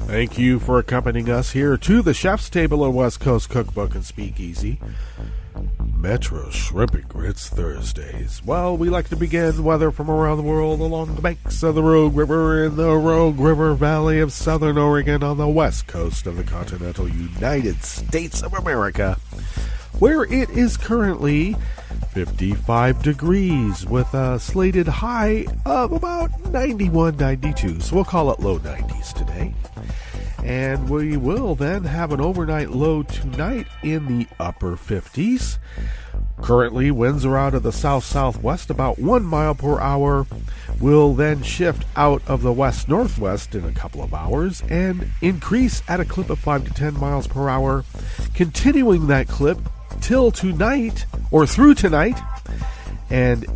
Thank you for accompanying us here to the Chef's Table of West Coast Cookbook and Speakeasy. Metro Shrimp and Grits Thursdays. Well, we like to begin weather from around the world along the banks of the Rogue River in the Rogue River Valley of Southern Oregon on the west coast of the continental United States of America, where it is currently 55 degrees with a slated high of about 91, 92. So we'll call it low 90s today. And we will then have an overnight low tonight in the upper 50s. Currently, winds are out of the south-southwest about 1 mile per hour. Will then shift out of the west-northwest in a couple of hours and increase at a clip of 5 to 10 miles per hour, continuing that clip till tonight or through tonight, and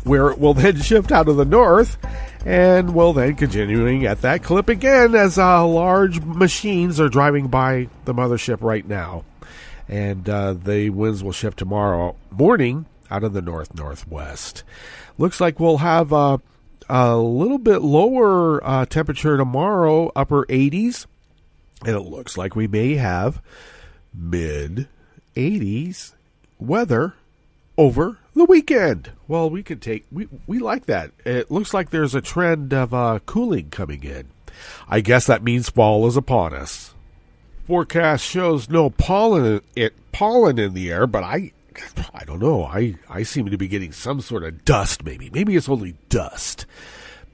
where it will then shift out of the north and will then continuing at that clip again as large machines are driving by the mothership right now. And the winds will shift tomorrow morning out of the north-northwest. Looks like we'll have a little bit lower temperature tomorrow, upper 80s. And it looks like we may have mid-80s weather over the weekend. Well, we like that. It looks like there's a trend of cooling coming in. I guess that means fall is upon us. Forecast shows no pollen in the air, but I don't know. I seem to be getting some sort of dust, maybe. Maybe it's only dust.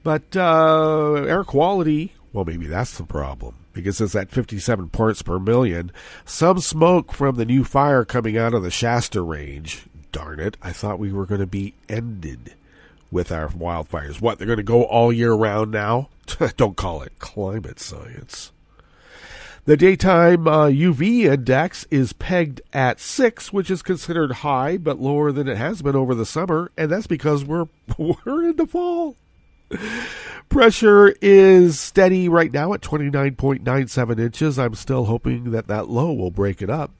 But air quality, well, maybe that's the problem, because it's at 57 parts per million. Some smoke from the new fire coming out of the Shasta Range. Darn it, I thought we were going to be ended with our wildfires. What, they're going to go all year round now? Don't call it climate science. The daytime UV index is pegged at 6, which is considered high, but lower than it has been over the summer, and that's because we're into fall. Pressure is steady right now at 29.97 inches. I'm still hoping that low will break it up.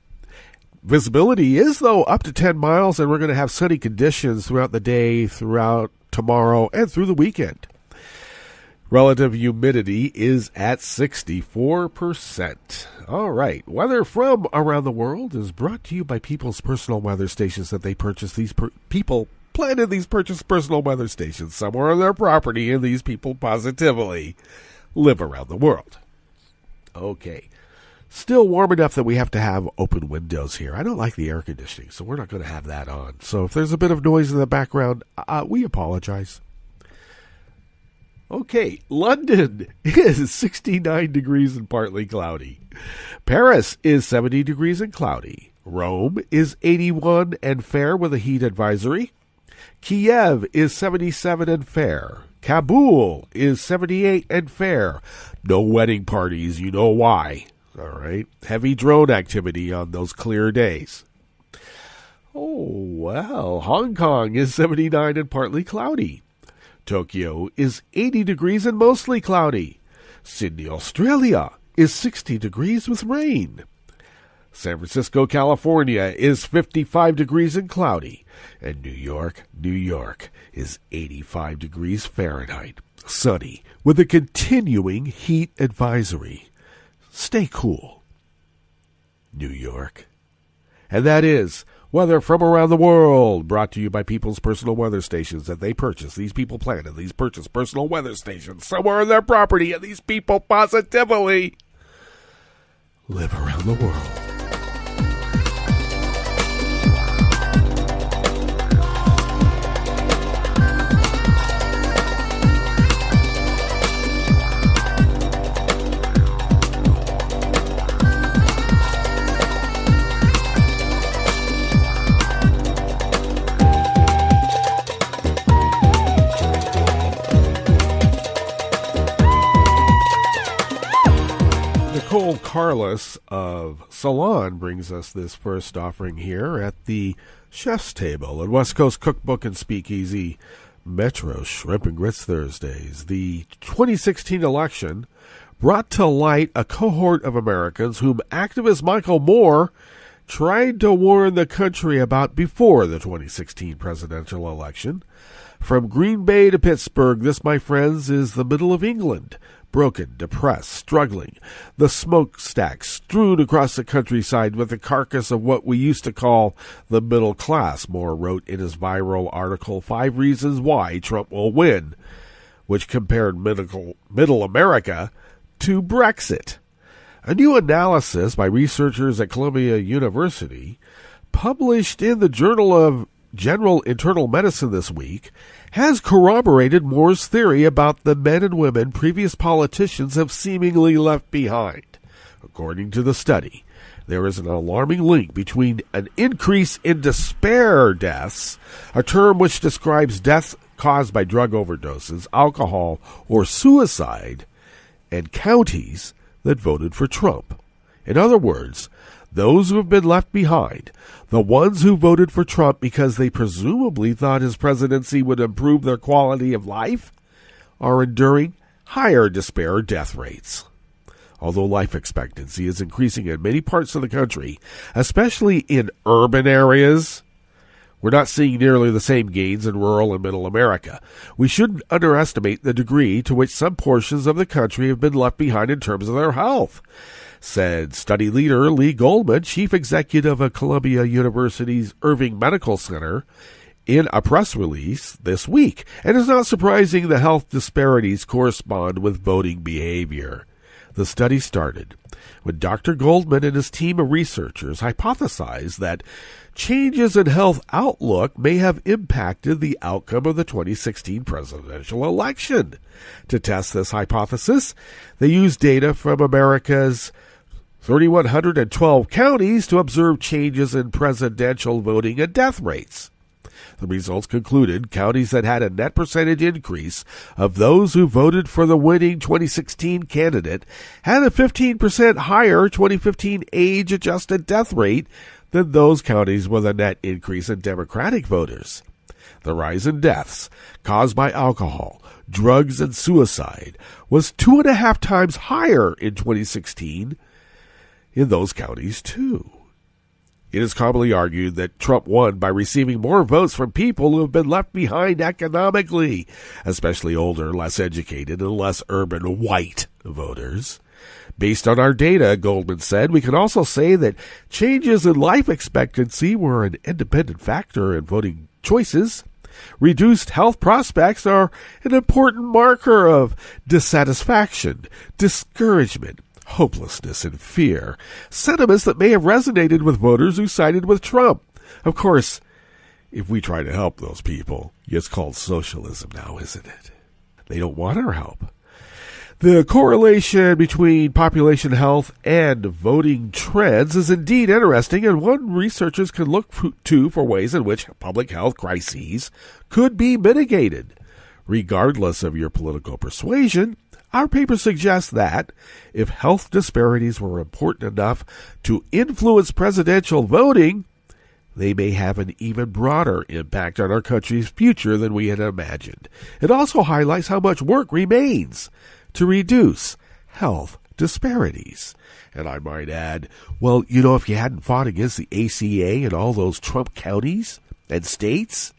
Visibility is, though, up to 10 miles, and we're going to have sunny conditions throughout the day, throughout tomorrow, and through the weekend. Relative humidity is at 64%. All right. Weather from around the world is brought to you by People's Personal Weather Stations that they purchase. These people planted these purchase personal weather stations somewhere on their property, and these people positively live around the world. Okay. Still warm enough that we have to have open windows here. I don't like the air conditioning, so we're not going to have that on. So if there's a bit of noise in the background, we apologize. Okay, London is 69 degrees and partly cloudy. Paris is 70 degrees and cloudy. Rome is 81 and fair with a heat advisory. Kiev is 77 and fair. Kabul is 78 and fair. No wedding parties, you know why. All right. Heavy drone activity on those clear days. Oh, well, Hong Kong is 79 and partly cloudy. Tokyo is 80 degrees and mostly cloudy. Sydney, Australia is 60 degrees with rain. San Francisco, California is 55 degrees and cloudy. And New York is 85 degrees Fahrenheit. sunny with a continuing heat advisory. Stay cool, New York. And that is weather from around the world, brought to you by people's personal weather stations that they purchase. These people planted these purchased personal weather stations somewhere on their property, and these people positively live around the world. Nicole Carlos of Salon brings us this first offering here at the Chef's Table at West Coast Cookbook and Speakeasy Metro Shrimp and Grits Thursdays. The 2016 election brought to light a cohort of Americans whom activist Michael Moore tried to warn the country about before the 2016 presidential election. From Green Bay to Pittsburgh, this, my friends, is the middle of England. Broken, depressed, struggling, the smokestack strewn across the countryside with the carcass of what we used to call the middle class, Moore wrote in his viral article, 5 Reasons Why Trump Will Win, which compared middle America to Brexit. A new analysis by researchers at Columbia University, published in the Journal of General Internal Medicine this week, has corroborated Moore's theory about the men and women previous politicians have seemingly left behind. According to the study, there is an alarming link between an increase in despair deaths, a term which describes deaths caused by drug overdoses, alcohol, or suicide, and counties that voted for Trump. In other words, those who have been left behind, the ones who voted for Trump because they presumably thought his presidency would improve their quality of life, are enduring higher despair death rates. Although life expectancy is increasing in many parts of the country, especially in urban areas, we're not seeing nearly the same gains in rural and middle America. We shouldn't underestimate the degree to which some portions of the country have been left behind in terms of their health, said study leader Lee Goldman, chief executive of Columbia University's Irving Medical Center, in a press release this week. And it's not surprising the health disparities correspond with voting behavior. The study started when Dr. Goldman and his team of researchers hypothesized that changes in health outlook may have impacted the outcome of the 2016 presidential election. To test this hypothesis, they used data from America's 3,112 counties to observe changes in presidential voting and death rates. The results concluded counties that had a net percentage increase of those who voted for the winning 2016 candidate had a 15% higher 2015 age-adjusted death rate than those counties with a net increase in Democratic voters. The rise in deaths caused by alcohol, drugs, and suicide was 2.5 times higher in 2016 in those counties, too. It is commonly argued that Trump won by receiving more votes from people who have been left behind economically, especially older, less educated, and less urban white voters. Based on our data, Goldman said, we can also say that changes in life expectancy were an independent factor in voting choices. Reduced health prospects are an important marker of dissatisfaction, discouragement, hopelessness, and fear, sentiments that may have resonated with voters who sided with Trump. Of course, if we try to help those people, it's called socialism now, isn't it? They don't want our help. The correlation between population health and voting trends is indeed interesting, and one researchers can look to for ways in which public health crises could be mitigated. Regardless of your political persuasion, our paper suggests that if health disparities were important enough to influence presidential voting, they may have an even broader impact on our country's future than we had imagined. It also highlights how much work remains to reduce health disparities. And I might add, well, you know, if you hadn't fought against the ACA and all those Trump counties and states,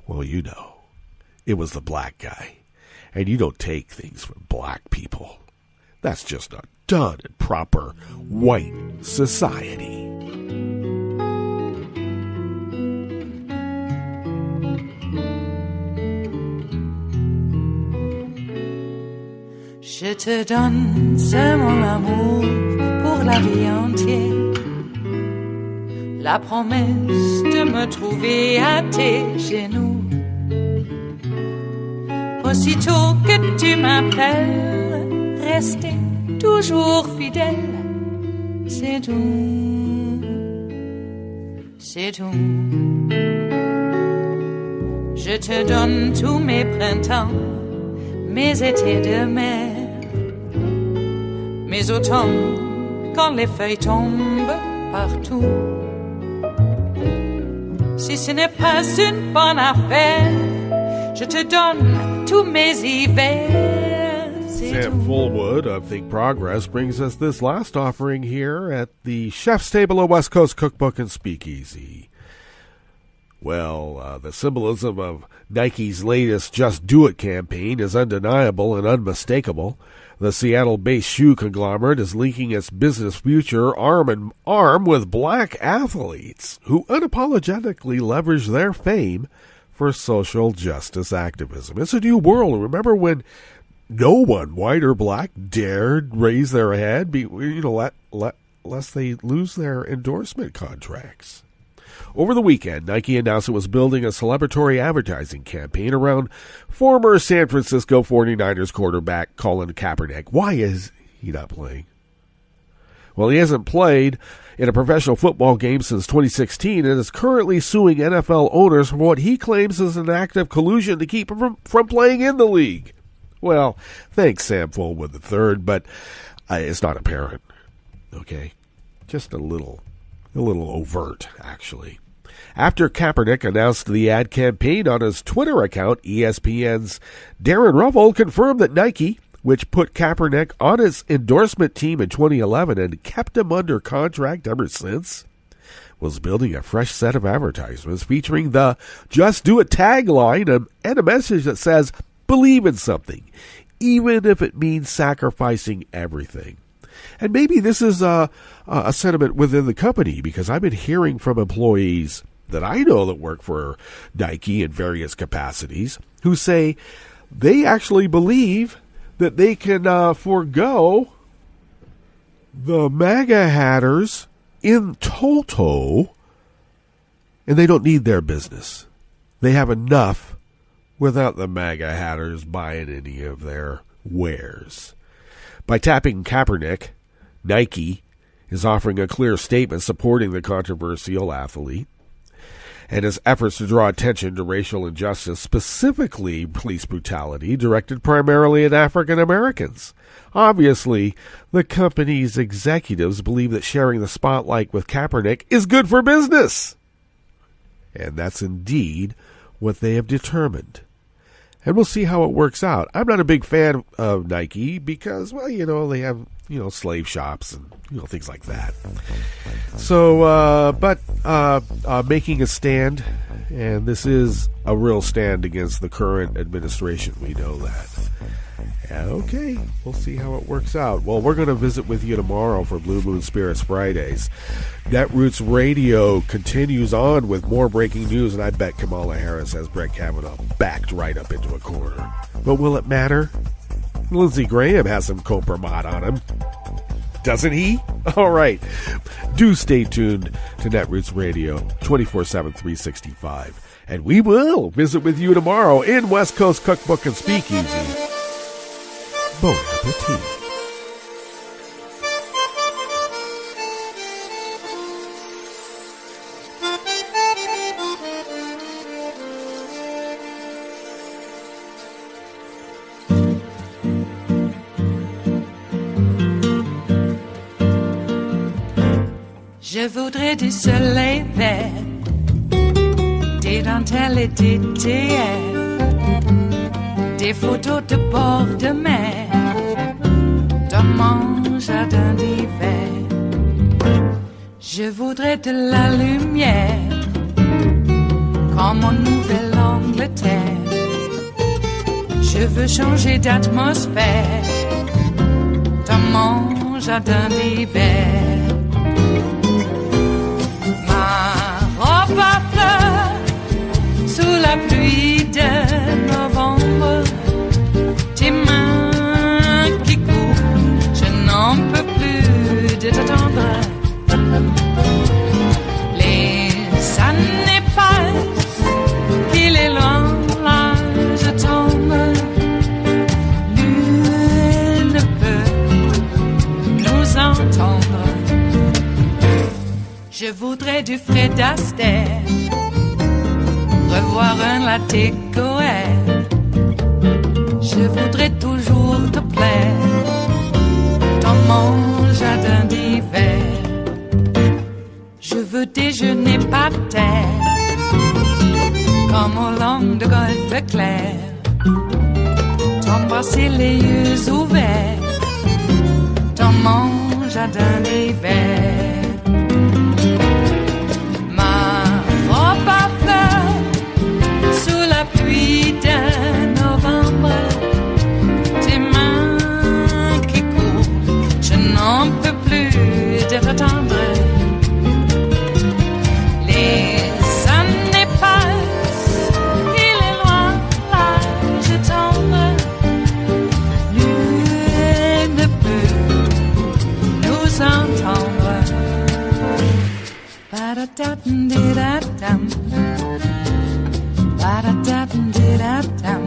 well, you know, it was the black guy. And you don't take things from black people. That's just not done in proper white society. Je te donne ce mon amour pour la vie entière. La promesse de me trouver à tes genoux. Aussitôt que tu m'appelles, rester toujours fidèle. C'est tout, c'est tout. Je te donne tous mes printemps, mes étés de mer. Mes automnes, quand les feuilles tombent partout. Si ce n'est pas une bonne affaire, je te donne tous mes hivers. Sam Fullwood of Think Progress brings us this last offering here at the Chef's Table of West Coast Cookbook and Speakeasy. Well, the symbolism of Nike's latest Just Do It campaign is undeniable and unmistakable. The Seattle-based shoe conglomerate is linking its business future arm in arm with black athletes who unapologetically leverage their fame for social justice activism. It's a new world. Remember when no one, white or black, dared raise their head, lest they lose their endorsement contracts? Over the weekend, Nike announced it was building a celebratory advertising campaign around former San Francisco 49ers quarterback Colin Kaepernick. Why is he not playing? Well, he hasn't played in a professional football game since 2016 and is currently suing NFL owners for what he claims is an act of collusion to keep him from playing in the league. Well, thanks, Sam Fullwood III, but it's not apparent. Okay? Just a little overt, actually. After Kaepernick announced the ad campaign on his Twitter account, ESPN's Darren Ruffle confirmed that Nike, which put Kaepernick on its endorsement team in 2011 and kept him under contract ever since, was building a fresh set of advertisements featuring the Just Do It tagline and a message that says, believe in something, even if it means sacrificing everything. And maybe this is a sentiment within the company, because I've been hearing from employees that I know that work for Nike in various capacities who say they actually believe that they can forego the MAGA hatters in toto, and they don't need their business. They have enough without the MAGA hatters buying any of their wares. By tapping Kaepernick, Nike is offering a clear statement supporting the controversial athlete and his efforts to draw attention to racial injustice, specifically police brutality, directed primarily at African Americans. Obviously, the company's executives believe that sharing the spotlight with Kaepernick is good for business. And that's indeed what they have determined. And we'll see how it works out. I'm not a big fan of Nike because, well, they have, slave shops and, things like that. So, but making a stand, and this is a real stand against the current administration. We know that. Okay, we'll see how it works out. Well, we're going to visit with you tomorrow for Blue Moon Spirits Fridays. Netroots Radio continues on with more breaking news, and I bet Kamala Harris has Brett Kavanaugh backed right up into a corner. But will it matter? Lindsey Graham has some compromat on him. Doesn't he? All right. Do stay tuned to Netroots Radio 24/7, 365. And we will visit with you tomorrow in West Coast Cookbook and Speakeasy. Bon appetit. Je voudrais du soleil vert, des dentelles et des théâtres, des photos de bord de mer, dans mon jardin d'hiver. Je voudrais de la lumière, comme en Nouvelle-Angleterre. Je Je veux changer d'atmosphère dans mon jardin d'hiver. Ma robe à fleurs sous la pluie de novembre. Tes mains qui courent, je n'en peux plus de t'attendre. Les années passent, qu'il est loin, là je tombe. Nul ne peut nous entendre. Je voudrais du Fred Astaire, revoir un latte Goël. Je voudrais toujours te plaire dans mon jardin d'hiver. Je veux déjeuner par terre comme au long de golfe clair. T'embrasser les yeux ouverts dans mon jardin d'hiver. Ma robe à fleurs sous la pluie de novembre. Tes mains qui courent, je n'en peux plus de t'attendre. Les années passent, il est loin, là je tombe. Nul ne peut nous entendre. Ba-da-da-dum-di-da-dum. Ba-da-da-dum-di-da-dum.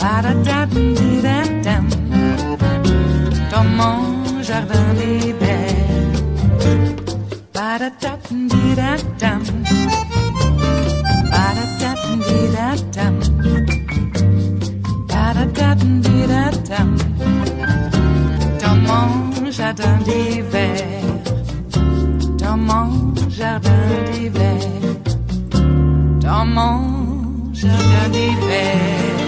Ba-da-da-dum-di-da-dum. Dans mon jardin d'hiver. Ba-da-da-dum-di-da-dum. Ba-da-da-dum-di-da-dum. Ba-da-da-dum-di-da-dum. Dans mon jardin d'hiver. Dans mon jardin d'hiver. Dans mon jardin d'hiver.